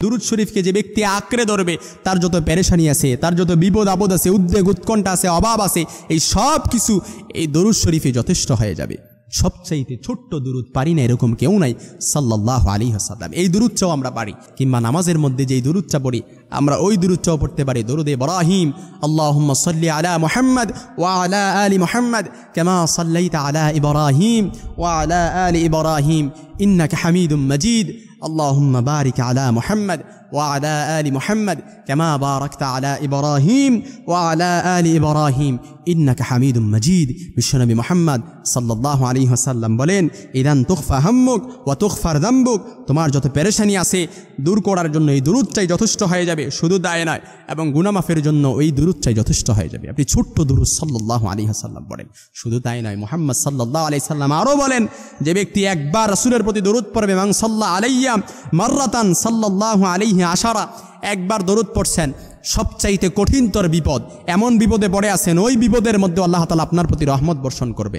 দুরূদ শরীফকে যে ব্যক্তি আঁকড়ে ধরবে তার যত পেরেশানি আছে, তার যত বিপদ আপদ আছে, উদ্বেগ উৎকণ্ঠা আছে, অভাব আছে, এই সব কিছু এই দুরূদ শরীফে যথেষ্ট হয়ে যাবে। সবচাইতে ছোট্ট দুরূদ পারি না এরকম কেউ নাই সাল্লাল্লাহু আলাইহি ওয়াসাল্লাম। এই দুরূদটাও আমরা পারি, কিংবা নামাজের মধ্যে যেই দুরূদটা পড়ি আমরা ওই দুরূদটাও পড়তে পারি। দরুদে ইব্রাহিম, আল্লাহুম্মা সাল্লি আলা মুহাম্মদ ওয়া আলা আলি মুহাম্মদ কামা সাল্লাইতা আলা ইব্রাহিম ওয়া আলা আলি ইব্রাহিম ইন্নাকা হামিদুম মাজিদ। আল্লাহুম্মা বারিক আলা মুহাম্মদ ওয়া আলা আলি মুহাম্মদ কামা বারাকতা আলা ইব্রাহিম ওয়া আলা আলি ইব্রাহিম ইন্নাকা হামিদুম মাজিদ। বিশ্বনবী মুহাম্মদ সাল্লাল্লাহু আলাইহি ওয়াসাল্লাম বলেন, ইদান তুখফা হাম্মুক ওয়া তুগফার যামবুক, তোমার যত পেরেশানি আছে দূর করার জন্য এই দুরূদটাই যথেষ্ট হয়ে যাবে। শুধু দায় নয়, এবং গুনাহ মাফের জন্য ওই দুরূদটাই যথেষ্ট হয়ে যাবে। আপনি ছোট্ট দুরূদ সাল্লাল্লাহু আলাইহি ওয়াসাল্লাম পড়েন। শুধু তাই নয়, মুহাম্মদ সাল্লাল্লাহু আলাইহি সাল্লাম আরও বলেন, যে ব্যক্তি একবার রাসূলের প্রতি দরুদ পড়বে, মান সাল্লা আলাইয়া মাররাতান সাল্লাল্লাহু আলাইহি আশারা, একবার দরুদ পড়ছেন, সবচাইতে কঠিনতর বিপদ, এমন বিপদে পড়ে আছেন, ওই বিপদের মধ্যে আল্লাহ তাআলা আপনার প্রতি রহমত বর্ষণ করবে।